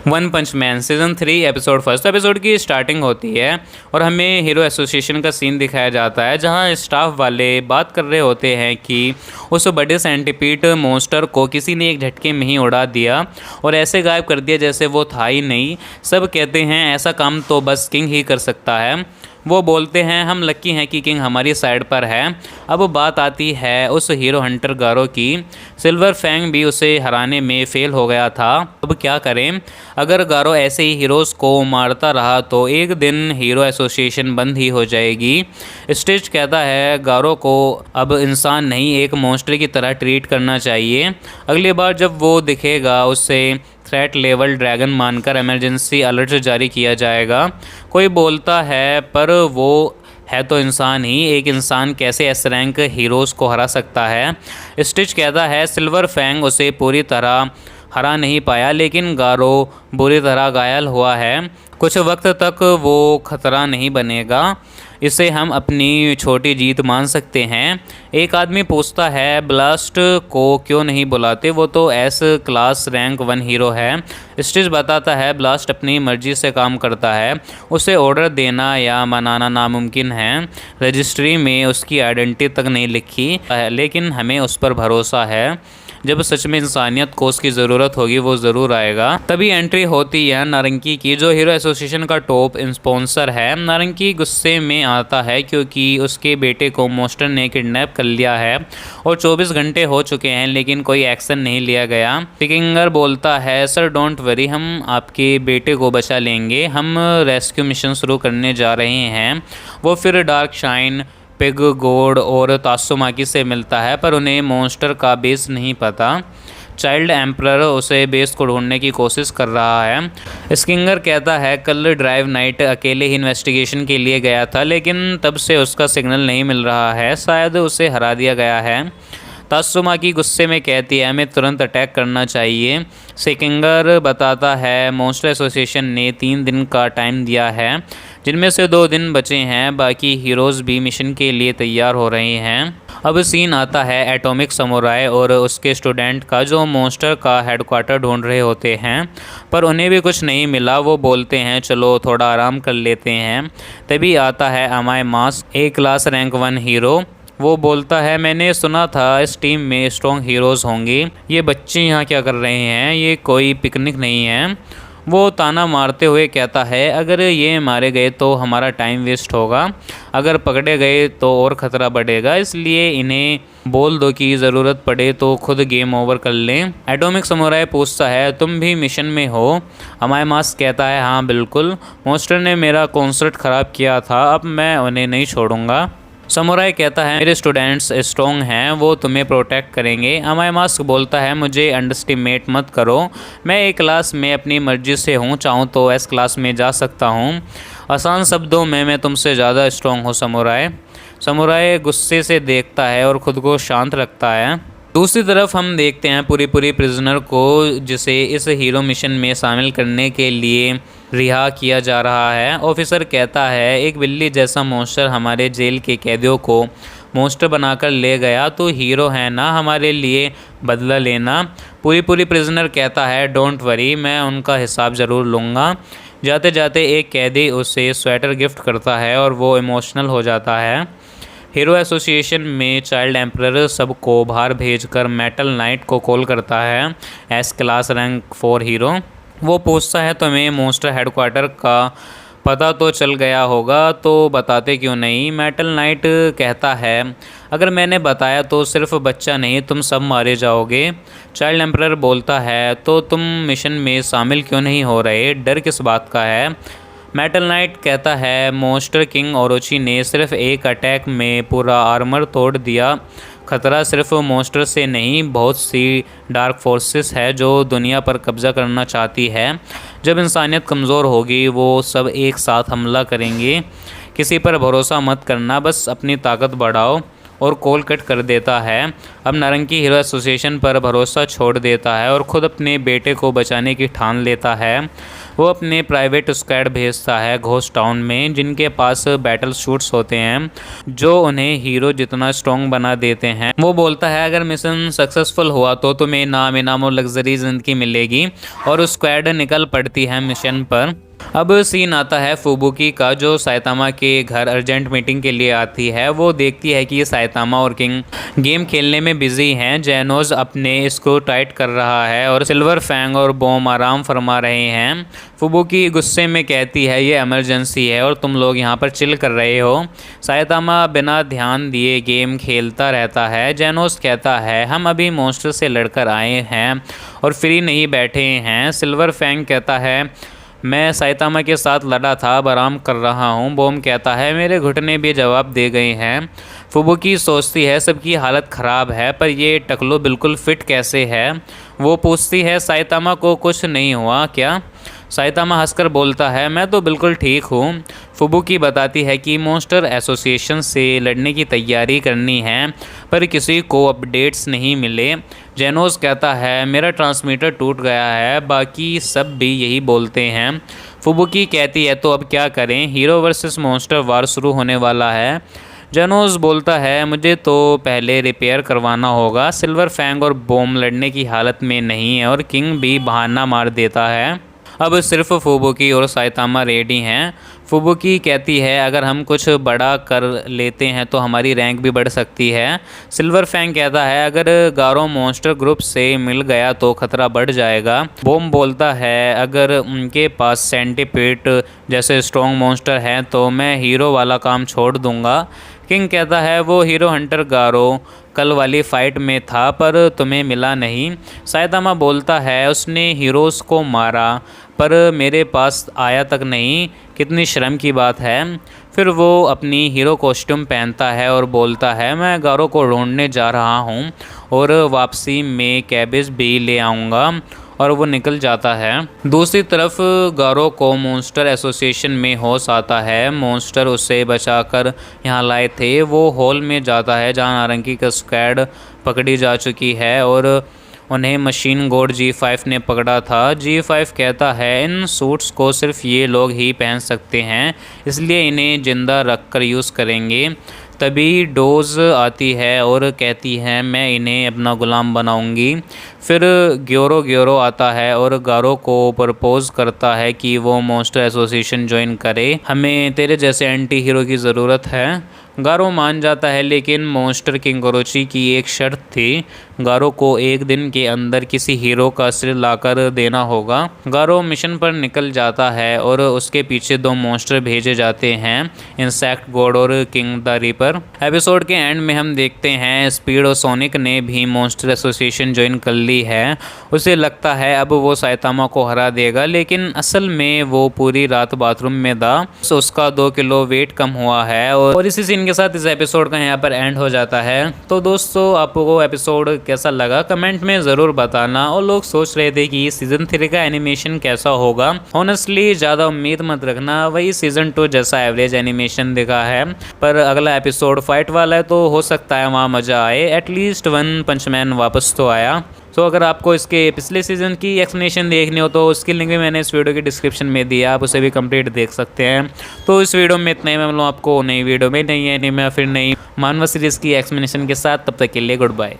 One punch man season 3 episode first episode की starting होती है और हमें हीरो एसोसिएशन का सीन दिखाया जाता है जहां स्टाफ वाले बात कर रहे होते हैं कि उस बड़े सेंटीपीड मॉन्स्टर को किसी ने एक झटके में ही उड़ा दिया और ऐसे गायब कर दिया जैसे वो था ही नहीं। सब कहते हैं ऐसा काम तो बस किंग ही कर सकता है। वो बोलते हैं हम लकी हैं कि किंग हमारी साइड पर है। अब बात आती है उस हीरो हंटर गारो की। सिल्वर फैंग भी उसे हराने में फेल हो गया था। अब क्या करें? अगर गारो ऐसे ही हीरोज़ को मारता रहा तो एक दिन हीरो एसोसिएशन बंद ही हो जाएगी। स्टिच कहता है गारो को अब इंसान नहीं एक मॉन्स्टर की तरह ट्रीट करना चाहिए। अगली बार जब वो दिखेगा उससे थ्रेट लेवल ड्रैगन मानकर इमरजेंसी अलर्ट जारी किया जाएगा। कोई बोलता है पर वो है तो इंसान ही, एक इंसान कैसे एस रैंक हीरोज़ को हरा सकता है? स्टिच कहता है सिल्वर फैंग उसे पूरी तरह हरा नहीं पाया लेकिन गारो बुरी तरह घायल हुआ है। कुछ वक्त तक वो खतरा नहीं बनेगा। इसे हम अपनी छोटी जीत मान सकते हैं। एक आदमी पूछता है ब्लास्ट को क्यों नहीं बुलाते, वो तो एस क्लास रैंक 1 हीरो है। स्टिच बताता है ब्लास्ट अपनी मर्जी से काम करता है, उसे ऑर्डर देना या मनाना नामुमकिन है। रजिस्ट्री में उसकी आइडेंटिटी तक नहीं लिखी लेकिन हमें उस पर भरोसा है। जब सच में इंसानियत को उसकी ज़रूरत होगी वो ज़रूर आएगा। तभी एंट्री होती है नारंगी की जो हीरो एसोसिएशन का टॉप स्पॉन्सर है। नारंगी गुस्से में आता है क्योंकि उसके बेटे को मॉन्स्टर ने किडनैप कर लिया है और 24 घंटे हो चुके हैं लेकिन कोई एक्शन नहीं लिया गया। पिकिंगर बोलता है सर डोंट वरी, हम आपके बेटे को बचा लेंगे, हम रेस्क्यू मिशन शुरू करने जा रहे हैं। वो फिर डार्क शाइन, पिग गोड और तात्सुमाकी से मिलता है पर उन्हें मॉन्स्टर का बेस नहीं पता। चाइल्ड एम्परर उसे बेस को ढूंढने की कोशिश कर रहा है। स्किंगर कहता है कल ड्राइव नाइट अकेले ही इन्वेस्टिगेशन के लिए गया था लेकिन तब से उसका सिग्नल नहीं मिल रहा है, शायद उसे हरा दिया गया है। तात्सुमाकी गुस्से में कहती है हमें तुरंत अटैक करना चाहिए। स्किंगर बताता है मॉन्स्टर एसोसिएशन ने 3 दिन का टाइम दिया है जिनमें से 2 दिन बचे हैं, बाकी हीरोज़ भी मिशन के लिए तैयार हो रहे हैं। अब सीन आता है एटॉमिक समुराई और उसके स्टूडेंट का जो मॉन्स्टर का हेडक्वार्टर ढूंढ रहे होते हैं पर उन्हें भी कुछ नहीं मिला। वो बोलते हैं चलो थोड़ा आराम कर लेते हैं। तभी आता है अमाय मास, ए क्लास रैंक 1 हीरो। वो बोलता है मैंने सुना था इस टीम में स्ट्रॉन्ग हीरोज़ होंगे, ये बच्चे यहाँ क्या कर रहे हैं, ये कोई पिकनिक नहीं है। वो ताना मारते हुए कहता है अगर ये मारे गए तो हमारा टाइम वेस्ट होगा, अगर पकड़े गए तो और ख़तरा बढ़ेगा, इसलिए इन्हें बोल दो कि ज़रूरत पड़े तो खुद गेम ओवर कर लें। एटॉमिक समुराई पूछता है तुम भी मिशन में हो? हमारे मास्क कहता है हाँ बिल्कुल, मॉन्स्टर ने मेरा कॉन्सर्ट ख़राब किया था, अब मैं उन्हें नहीं छोड़ूंगा। समुराई कहता है मेरे स्टूडेंट्स स्ट्रॉन्ग हैं, वो तुम्हें प्रोटेक्ट करेंगे। अमाय मास्क बोलता है मुझे अंडरस्टिमेट मत करो, मैं ए क्लास में अपनी मर्जी से हूँ, चाहूँ तो एस क्लास में जा सकता हूँ। आसान शब्दों में मैं तुमसे ज़्यादा स्ट्रॉन्ग हूँ समुराई। समुराई गुस्से से देखता है और ख़ुद को शांत रखता है। दूसरी तरफ हम देखते हैं पूरी प्रिजनर को जिसे इस हीरो मिशन में शामिल करने के लिए रिहा किया जा रहा है। ऑफिसर कहता है एक बिल्ली जैसा मॉन्स्टर हमारे जेल के कैदियों को मॉन्स्टर बनाकर ले गया तो हीरो है ना हमारे लिए बदला लेना। पूरी प्रिजनर कहता है डोंट वरी, मैं उनका हिसाब ज़रूर लूँगा। जाते जाते एक कैदी उसे स्वेटर गिफ्ट करता है और वो इमोशनल हो जाता है। हीरो एसोसिएशन में चाइल्ड एम्परर सबको बाहर भेजकर मेटल नाइट को कॉल करता है, एस क्लास रैंक 4 हीरो। वो पूछता है तुम्हें मॉन्स्टर हेडक्वार्टर का पता तो चल गया होगा तो बताते क्यों नहीं? मेटल नाइट कहता है अगर मैंने बताया तो सिर्फ बच्चा नहीं तुम सब मारे जाओगे। चाइल्ड एम्परर बोलता है तो तुम मिशन में शामिल क्यों नहीं हो रहे, डर किस बात का है? मेटल नाइट कहता है मॉन्स्टर किंग ओरोची ने सिर्फ एक अटैक में पूरा आर्मर तोड़ दिया, खतरा सिर्फ मॉन्स्टर से नहीं बहुत सी डार्क फोर्सेस है जो दुनिया पर कब्जा करना चाहती है। जब इंसानियत कमज़ोर होगी वो सब एक साथ हमला करेंगे। किसी पर भरोसा मत करना, बस अपनी ताकत बढ़ाओ। और कॉल कट कर देता है। अब नारंगी हीरो एसोसिएशन पर भरोसा छोड़ देता है और ख़ुद अपने बेटे को बचाने की ठान लेता है। वो अपने प्राइवेट स्क्वाड भेजता है घोस्ट टाउन में, जिनके पास बैटल शूट्स होते हैं जो उन्हें हीरो जितना स्ट्रॉन्ग बना देते हैं। वो बोलता है अगर मिशन सक्सेसफुल हुआ तो तुम्हें नाम इनाम और लग्जरी ज़िंदगी मिलेगी, और स्क्वाड निकल पड़ती है मिशन पर। अब सीन आता है फुबुकी का, जो साइतामा के घर अर्जेंट मीटिंग के लिए आती है। वो देखती है कि साइतामा और किंग गेम खेलने में बिजी हैं। जेनोज अपने स्क्रू टाइट कर रहा है और सिल्वर फैंग और बॉम आराम फरमा रहे हैं। फुबुकी गुस्से में कहती है ये इमरजेंसी है और तुम लोग यहाँ पर चिल कर रहे हो। साइतामा बिना ध्यान दिए गेम खेलता रहता है। जेनोज कहता है हम अभी मॉन्स्टर से लड़कर आए हैं और फ्री नहीं बैठे हैं। सिल्वर फैंग कहता है मैं साइतामा के साथ लड़ा था, अब आराम कर रहा हूँ। बॉम कहता है मेरे घुटने भी जवाब दे गए हैं। फुबुकी सोचती है सबकी हालत ख़राब है, पर ये टकलो बिल्कुल फिट कैसे है। वो पूछती है साइतामा को कुछ नहीं हुआ क्या? साइतामा हंसकर बोलता है मैं तो बिल्कुल ठीक हूँ। फुबुकी बताती है कि मॉन्स्टर एसोसिएशन से लड़ने की तैयारी करनी है, पर किसी को अपडेट्स नहीं मिले। जेनोस कहता है मेरा ट्रांसमीटर टूट गया है, बाकी सब भी यही बोलते हैं। फुबुकी कहती है तो अब क्या करें, हीरो वर्सेस मॉन्स्टर वार शुरू होने वाला है। जेनोस बोलता है मुझे तो पहले रिपेयर करवाना होगा। सिल्वर फैंग और बॉम लड़ने की हालत में नहीं है और किंग भी बहाना मार देता है। अब सिर्फ फुबुकी और साइतामा रेडी हैं। फुबुकी कहती है अगर हम कुछ बड़ा कर लेते हैं तो हमारी रैंक भी बढ़ सकती है। सिल्वर फैंग कहता है अगर गारो मॉन्स्टर ग्रुप से मिल गया तो खतरा बढ़ जाएगा। बॉम बोलता है अगर उनके पास सेंटीपीड जैसे स्ट्रॉन्ग मॉन्स्टर हैं तो मैं हीरो वाला काम छोड़ दूंगा। किंग कहता है वो हीरो हंटर गारो कल वाली फाइट में था पर तुम्हें मिला नहीं। साइतामा बोलता है उसने हीरोज़ को मारा पर मेरे पास आया तक नहीं, कितनी शर्म की बात है। फिर वो अपनी हीरो कॉस्ट्यूम पहनता है और बोलता है मैं गारो को ढूंढने जा रहा हूँ और वापसी में कैबेज भी ले आऊँगा, और वो निकल जाता है। दूसरी तरफ गारो को मॉन्स्टर एसोसिएशन में होश आता है। मॉन्स्टर उसे बचाकर यहाँ लाए थे। वो हॉल में जाता है जहाँ नारंगी का स्क्वाड पकड़ी जा चुकी है और उन्हें मशीन गॉड G5 ने पकड़ा था। G5 कहता है इन सूट्स को सिर्फ ये लोग ही पहन सकते हैं, इसलिए इन्हें जिंदा रखकर यूज़ करेंगे। तभी डोज आती है और कहती है मैं इन्हें अपना गुलाम बनाऊंगी। फिर ग्योरो आता है और गारो को प्रपोज करता है कि वो मॉन्स्टर एसोसिएशन ज्वाइन करे, हमें तेरे जैसे एंटी हीरो की ज़रूरत है। गारो मान जाता है, लेकिन मॉन्स्टर किंग गोरोची की एक शर्त थी, गारो को एक दिन के अंदर किसी हीरो का सिर लाकर देना होगा। गारो मिशन पर निकल जाता है और उसके पीछे दो मॉन्स्टर भेजे जाते हैं, इंसेक्ट गॉड और किंग द रीपर। एपिसोड के एंड में हम देखते हैं स्पीड और सोनिक ने भी मॉन्स्टर एसोसिएशन ज्वाइन कर ली है। उसे लगता है अब वो साइतामा को हरा देगा, लेकिन असल में वो पूरी रात बाथरूम में था। उसका 2 किलो वेट कम हुआ है और इसी सीन के साथ इस एपिसोड का यहाँ पर एंड हो जाता है। तो दोस्तों आपको एपिसोड कैसा लगा कमेंट में ज़रूर बताना। और लोग सोच रहे थे कि सीज़न 3 का एनिमेशन कैसा होगा। ऑनेस्टली ज़्यादा उम्मीद मत रखना, वही सीज़न 2 जैसा एवरेज एनिमेशन दिखा है। पर अगला एपिसोड फाइट वाला है तो हो सकता है वहाँ मज़ा आए। एटलीस्ट वन पंच मैन वापस तो आया। तो अगर आपको इसके पिछले सीज़न की एक्सप्लेनेशन देखनी हो तो उसकी लिंक भी मैंने इस वीडियो की डिस्क्रिप्शन में दिया, आप उसे भी कंप्लीट देख सकते हैं। तो इस वीडियो में इतना ही, मैं मिलूँ आपको नई वीडियो में नई एनीमे फिर नई मानवा सीरीज़ की एक्सप्लेनेशन के साथ। तब तक के लिए गुड बाय।